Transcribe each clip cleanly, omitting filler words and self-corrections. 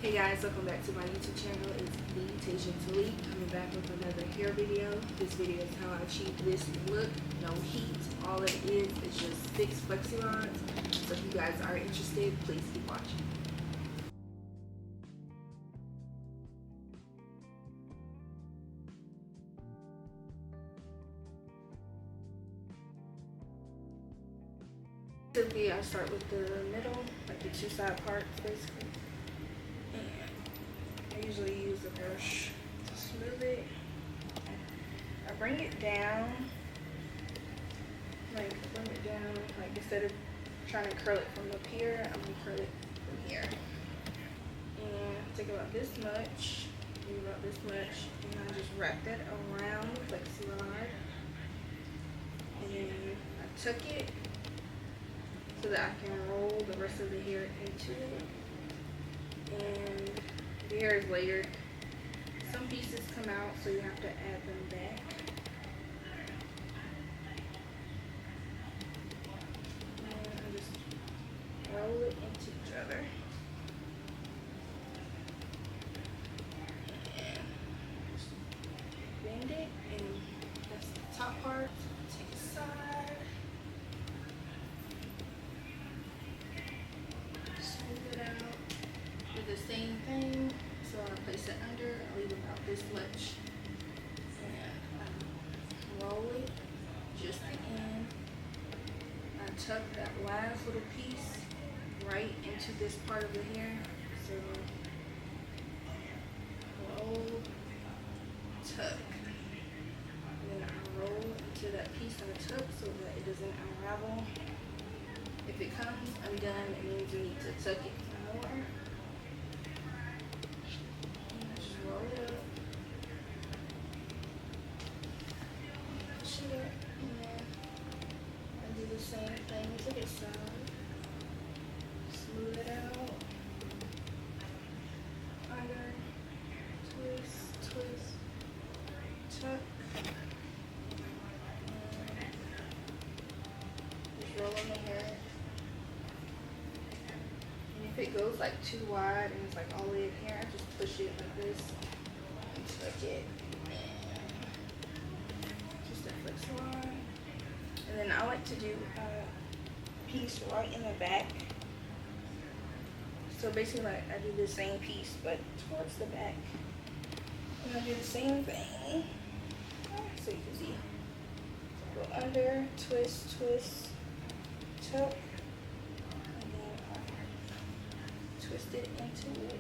Hey guys, welcome back to my YouTube channel. It's me, Tasia Talik, coming back with another hair video. This video is how I achieve this look. No heat. All it is just 6 flexi rods. So if you guys are interested, please keep watching. Typically, I start with the middle, like the 2 side parts basically. I usually use a brush to smooth it. I bring it down, like instead of trying to curl it from up here, I'm gonna curl it from here. And take about this much, and I just wrap that around the flexi rod. And then I tuck it so that I can roll the rest of the hair into it. And the hair is layered. Some pieces come out, so you have to add them back. And I just roll it into each other. And just bend it, and that's the top part. Take a side. Smooth it out. Do the same thing. So I place it under, I leave about this much, and roll it just the end. I tuck that last little piece right into this part of the hair. So roll, tuck, and then I roll into that piece I took so that it doesn't unravel. If it comes undone, it means you need to tuck it more. Roll it up, push it up, and then I do the same thing to this side. Smooth it out, under, twist, tuck, and just roll in the hair. And if it goes like too wide and it's like all the way in here, I just push it like this. Tuck it, just a flexi rod, and then I like to do a piece right in the back. So basically, like I do the same piece but towards the back, and I do the same thing. So you can see, go under, twist, tuck, and then twist it into it.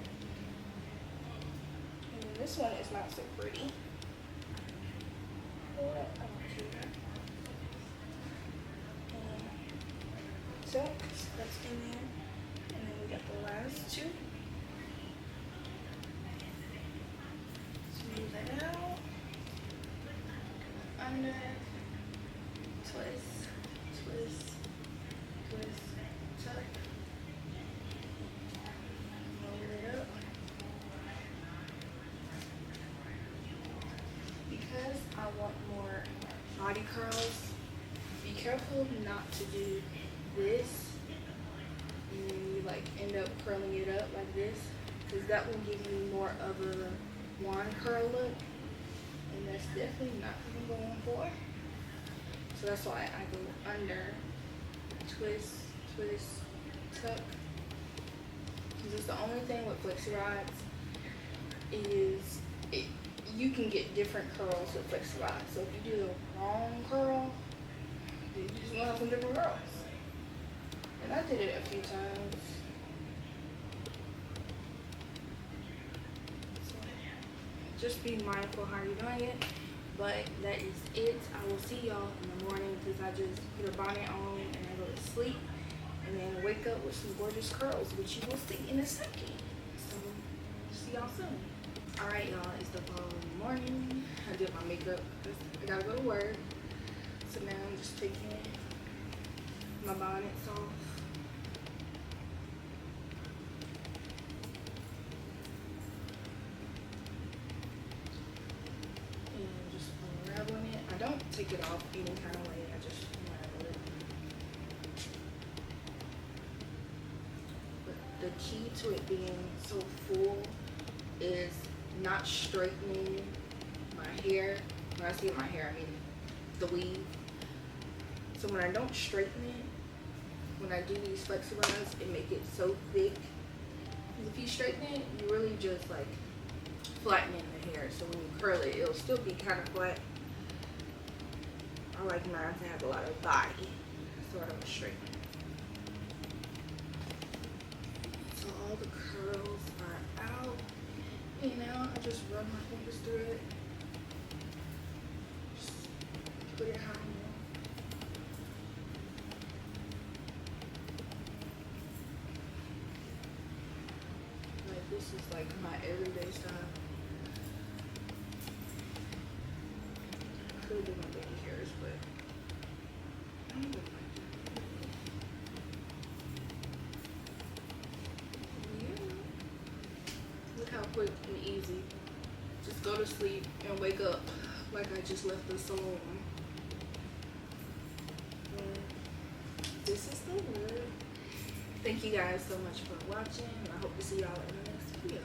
This one is not so pretty. So that's in there. And then we got the last two. Smooth that out. Under. Twist. Tuck. Roll it up. Because I want more body curls, be careful not to do this and then you like end up curling it up like this, because that will give you more of a wand curl look, and that's definitely not what I'm going for. So that's why I go under, twist, tuck. Because it's the only thing with flexi rods is you can get different curls with flexi rods. So if you do the wrong curl, you just gonna have some different curls. And I did it a few times. So just be mindful how you're doing it. But that is it. I will see y'all in the morning because I just put a bonnet on and I go to sleep. And then wake up with some gorgeous curls, which you will see in a second. So see y'all soon. Alright y'all, it's the following morning. I did my makeup. I gotta go to work. So now I'm just taking my bonnets off. And just unraveling it. I don't take it off any kind of way. I just unravel it. But the key to it being so full not straightening my hair. When I say my hair, I mean the weave. So when I don't straighten it, when I do these flexi runs, it make it so thick. If you straighten it, you really just like flattening the hair. So when you curl it, it'll still be kind of flat. I like mine to have a lot of body, so I don't straighten it. So all the curls are out. And now I just run my fingers through it. Just put it how you want. Like this is like my everyday style. I could do my baby hairs, but I don't look like that. Yeah. Look how quick and easy. Just go to sleep and wake up like I just left the salon. And this is the look. Thank you guys so much for watching. I hope to see y'all in the next video.